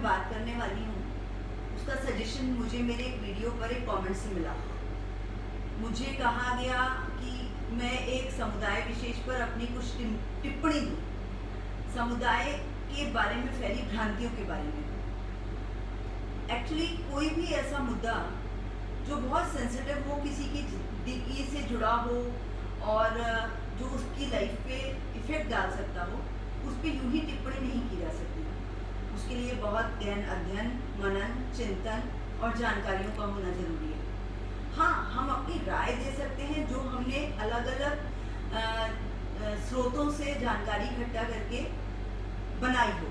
मैं बात करने वाली हूँ उसका सजेशन मुझे मेरे एक वीडियो पर एक कमेंट से मिला। मुझे कहा गया कि मैं एक समुदाय विशेष पर अपनी कुछ टिप्पणी दूँ, समुदाय के बारे में फैली भ्रांतियों के बारे में। एक्चुअली कोई भी ऐसा मुद्दा जो बहुत सेंसिटिव हो, किसी की जिंदगी से जुड़ा हो और जो उसकी लाइफ पे इफेक्ट डाल सकता हो, उस पर यूं ही टिप्पणी नहीं की जा सकती। उसके लिए बहुत गहन अध्ययन, मनन, चिंतन और जानकारियों का होना जरूरी है। हाँ, हम अपनी राय दे सकते हैं जो हमने अलग अलग स्रोतों से जानकारी इकट्ठा करके बनाई हो।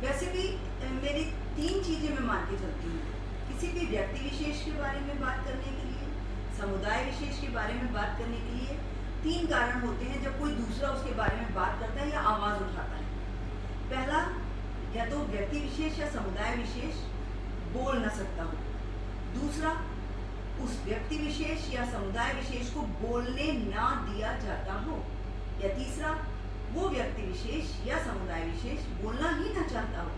वैसे भी मेरी 3 चीजें मैं मान के चलती हूँ। किसी भी व्यक्ति विशेष के बारे में बात करने के लिए, समुदाय विशेष के बारे में बात करने के लिए 3 कारण होते हैं जब कोई दूसरा उसके बारे में बात करता है या आवाज उठाता है। पहला, या तो व्यक्ति विशेष या समुदाय विशेष बोल न सकता हो। दूसरा, उस व्यक्ति विशेष या समुदाय विशेष को बोलने ना दिया जाता हो। या तीसरा, वो व्यक्ति विशेष या समुदाय विशेष बोलना ही ना चाहता हो।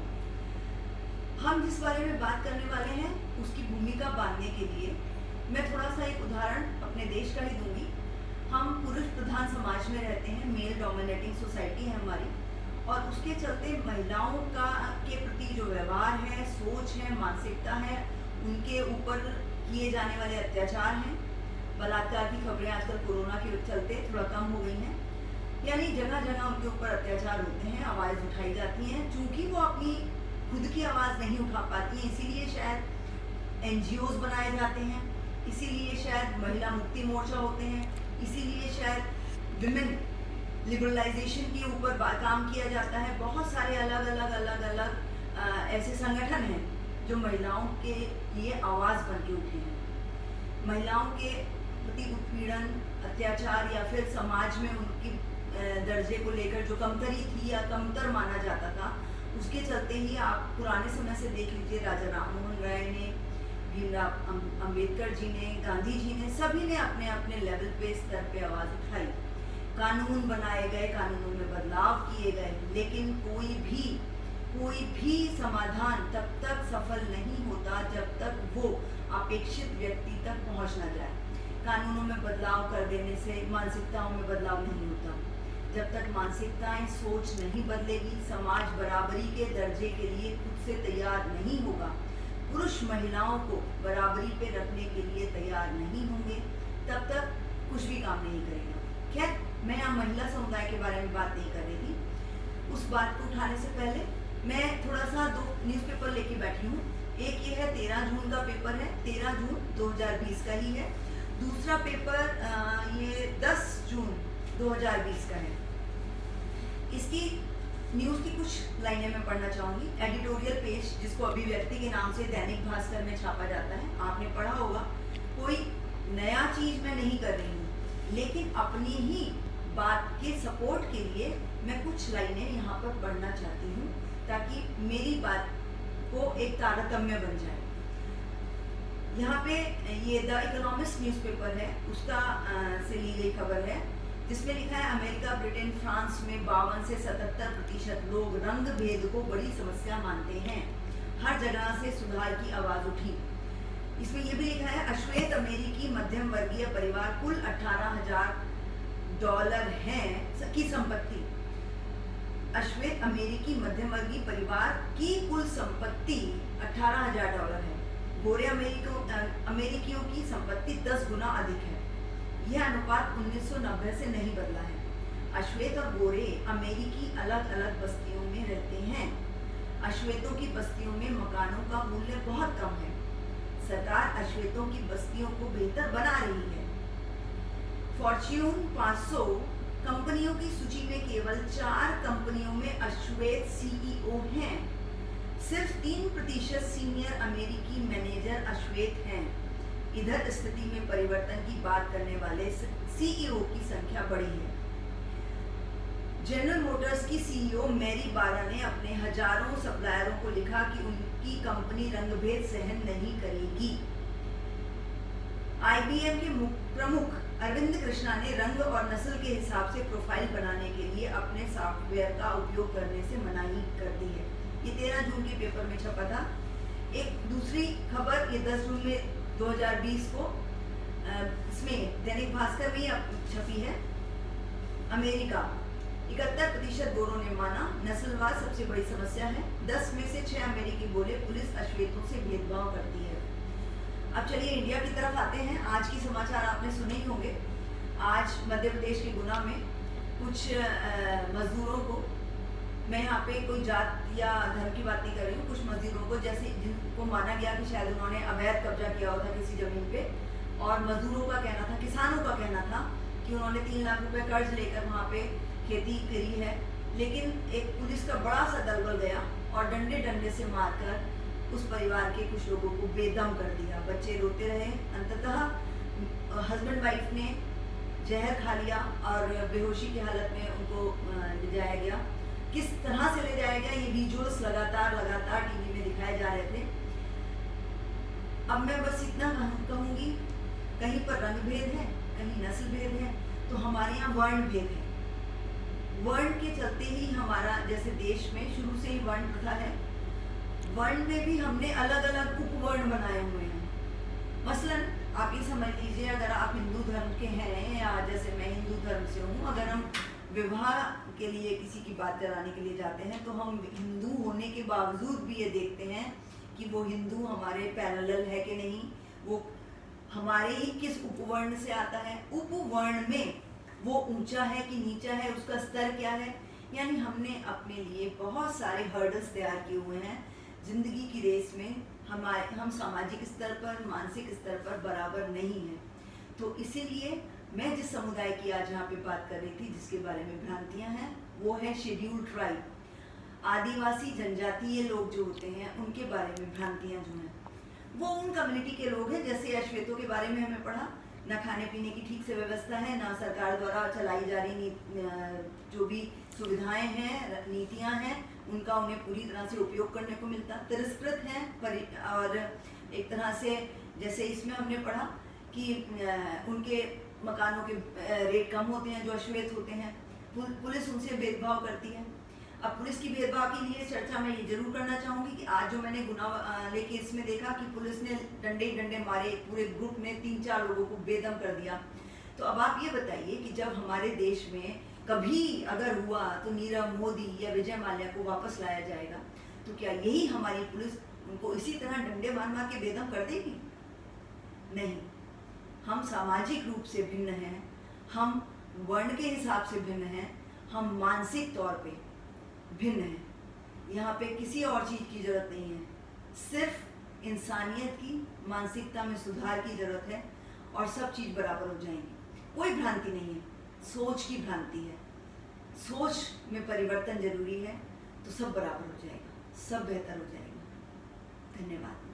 हम जिस बारे में बात करने वाले हैं उसकी भूमिका बांधने के लिए मैं थोड़ा सा एक उदाहरण अपने देश का ही दूंगी। हम पुरुष प्रधान समाज में रहते हैं, मेल डोमिनेटिंग सोसाइटी है हमारी, और उसके चलते महिलाओं का के प्रति जो व्यवहार है, सोच है, मानसिकता है, उनके ऊपर किए जाने वाले अत्याचार हैं। बलात्कार की खबरें आजकल कोरोना के चलते थोड़ा कम हो गई हैं, यानी जगह जगह उनके ऊपर अत्याचार होते हैं, आवाज़ उठाई जाती हैं। चूँकि वो अपनी खुद की आवाज़ नहीं उठा पाती हैं, इसीलिए शायद NGOs बनाए जाते हैं, इसीलिए शायद महिला मुक्ति मोर्चा होते हैं, इसीलिए शायद विमेन लिबरलाइजेशन के ऊपर काम किया जाता है। बहुत सारे अलग अलग ऐसे संगठन हैं जो महिलाओं के लिए आवाज़ बन के उठे हैं। महिलाओं के प्रति उत्पीड़न, अत्याचार या फिर समाज में उनकी दर्जे को लेकर जो कमतरी थी या कमतर माना जाता था, उसके चलते ही आप पुराने समय से देख लीजिए, राजा राममोहन राय ने, भीमराव अंबेडकर जी ने, गांधी जी ने, सभी ने अपने अपने लेवल पे, स्तर पे आवाज़ उठाई। कानून बनाए गए, कानूनों में बदलाव किए गए, लेकिन कोई भी समाधान तब तक सफल नहीं होता जब तक वो अपेक्षित व्यक्ति तक पहुंच न जाए। कानूनों में बदलाव कर देने से मानसिकताओं में बदलाव नहीं होता। जब तक मानसिकताएं, सोच नहीं बदलेगी, समाज बराबरी के दर्जे के लिए खुद से तैयार नहीं होगा, पुरुष महिलाओं को बराबरी पे रखने के लिए तैयार नहीं होंगे, तब तक कुछ भी काम नहीं करेगा। खैर, मैं यहाँ महिला समुदाय के बारे में बात नहीं कर रही थी। उस बात को उठाने से पहले मैं थोड़ा सा 2 न्यूज़पेपर लेके बैठी हूँ। एक ये है 13 जून का पेपर है, 13 जून 2020 का ही है। दूसरा पेपर ये 10 जून 2020 का है। इसकी न्यूज़ की कुछ लाइनें मैं पढ़ना चाहूँगी। एडिटोरियल पेज, जिसको अभिव्यक्ति के नाम से दैनिक भास्कर में छापा जाता है, आपने पढ़ा होगा। कोई नया चीज़ मैं नहीं कर रही हूँ, लेकिन अपनी ही बात के सपोर्ट के लिए मैं कुछ लाइनें यहाँ पर पढ़ना चाहती हूँ, ताकि मेरी बात को एक तारतम्य बन जाए। यहाँ पे ये द इकोनॉमिस्ट न्यूज़पेपर है, उसका से ली गई खबर है, जिसमें लिखा है अमेरिका, ब्रिटेन, फ्रांस में 52 से 77% लोग रंग भेद को बड़ी समस्या मानते हैं। हर जगह से सुधार की आवाज़ उठी। इसमें यह भी लिखा है अश्वेत अमेरिकी मध्यम वर्गीय परिवार कुल $18,000 है की संपत्ति। अश्वेत अमेरिकी मध्यम वर्गीय परिवार की कुल संपत्ति $18,000 है। गोरे अमेरिकियों की संपत्ति 10 गुना अधिक है। यह अनुपात 1990 से नहीं बदला है। अश्वेत और गोरे अमेरिकी अलग अलग बस्तियों में रहते हैं। अश्वेतों की बस्तियों में मकानों का मूल्य बहुत कम है। सरकार अश्वेतों की बस्तियों को बेहतर बना रही है। फॉर्च्यून 500 कंपनियों की सूची में केवल 4 कंपनियों में अश्वेत CEO हैं। सिर्फ 3% सीनियर अमेरिकी मैनेजर अश्वेत हैं। इधर स्थिति में परिवर्तन की बात करने वाले CEO की संख्या बढ़ी है। जनरल मोटर्स की CEO मैरी बारा ने अपने हजारों सप्लायरों को लिखा कि उनकी कंपनी रंगभेद सहन नहीं करेगी। IBM के प्रमुख अरविंद कृष्णा ने रंग और नस्ल के हिसाब से प्रोफाइल बनाने के लिए अपने सॉफ्टवेयर का उपयोग करने से मनाही कर दी है। ये 13 जून के पेपर में छपा था। एक दूसरी खबर ये 10 जून में 2020 को इसमें दैनिक भास्कर में छपी है। अमेरिका 71% गोरों ने माना नस्लवाद सबसे बड़ी समस्या है। 10 में से 6 अमेरिकी बोले पुलिस अश्वेतों से भेदभाव करती है। अब चलिए इंडिया की तरफ आते हैं। आज की समाचार आपने सुने ही होंगे। आज मध्य प्रदेश के गुना में कुछ मजदूरों को, मैं यहाँ पे कोई जात या धर्म की बात नहीं कर रही हूँ, कुछ मजदूरों को जैसे जिनको माना गया कि शायद उन्होंने अवैध कब्जा किया हुआ था किसी जमीन पे, और मजदूरों का कहना था, किसानों का कहना था कि उन्होंने 3 लाख रुपए कर्ज लेकर वहाँ पे खेती करी है। लेकिन एक पुलिस का बड़ा सा दलबल गया और डंडे डंडे से मारकर उस परिवार के कुछ लोगों को बेदम कर दिया। बच्चे रोते रहे। अंततः हस्बैंड वाइफ ने जहर खा लिया और बेहोशी की हालत में उनको ले जाया गया। किस तरह से ले जाया गया ये विजुअल्स लगातार टीवी में दिखाए जा रहे थे। अब मैं बस इतना कहूँगी, कहीं पर रंग भेद है, कहीं नस्ल भेद है, तो हमारे यहाँ वर्ण भेद है। वर्ण के चलते ही हमारा, जैसे देश में शुरू से ही वर्ण प्रथा है, वर्ण में भी हमने अलग अलग उपवर्ण बनाए हुए हैं। मसलन आप ये समझ लीजिए, अगर आप हिंदू धर्म के हैं या जैसे मैं हिंदू धर्म से हूँ, अगर हम विवाह के लिए किसी की बात कराने के लिए जाते हैं तो हम हिंदू होने के बावजूद भी ये देखते हैं कि वो हिंदू हमारे पैरेलल है कि नहीं, वो हमारे ही किस उपवर्ण से आता है, उपवर्ण में वो ऊंचा है कि नीचा है, उसका स्तर क्या है। यानी हमने अपने लिए बहुत सारे हर्डल्स तैयार किए हुए हैं। जिंदगी की रेस में हम सामाजिक स्तर पर, मानसिक स्तर पर बराबर नहीं हैं। तो इसीलिए मैं जिस समुदाय की आज यहाँ पे बात कर रही थी, जिसके बारे में भ्रांतियाँ हैं, वो है शेड्यूल्ड ट्राइब, आदिवासी जनजातीय लोग जो होते हैं, उनके बारे में भ्रांतियाँ जो हैं। वो उन कम्युनिटी के लोग हैं, जैसे अश्वेतों के बारे में हमें पढ़ा, न खाने पीने की ठीक से व्यवस्था है, न सरकार द्वारा चलाई जा रही जो भी सुविधाएं हैं, नीतियां हैं, उनका उन्हें पूरी तरह से उपयोग करने को मिलता, तिरस्कृत हैं। और एक तरह से जैसे इसमें हमने पढ़ा कि उनके मकानों के रेट कम होते हैं जो अश्वेत होते हैं। पुलिस उनसे भेदभाव करती है। अब पुलिस की भेदभाव के लिए चर्चा मैं ये जरूर करना चाहूँगी कि आज जो मैंने गुनावाले केस में देखा कि पुलिस ने डंडे डंडे मारे, पूरे ग्रुप ने 3-4 लोगों को बेदम कर दिया। तो अब आप ये बताइए कि जब हमारे देश में कभी अगर हुआ तो नीरव मोदी या विजय माल्या को वापस लाया जाएगा, तो क्या यही हमारी पुलिस उनको इसी तरह डंडे मार मार के बेदम कर देगी? नहीं। हम सामाजिक रूप से भिन्न हैं, हम वर्ण के हिसाब से भिन्न हैं, हम मानसिक तौर पे भिन्न हैं। यहाँ पे किसी और चीज़ की ज़रूरत नहीं है, सिर्फ इंसानियत की, मानसिकता में सुधार की ज़रूरत है और सब चीज़ बराबर हो जाएंगी। कोई भ्रांति नहीं है, सोच की भ्रांति है। सोच में परिवर्तन जरूरी है, तो सब बराबर हो जाएगा, सब बेहतर हो जाएगा। धन्यवाद।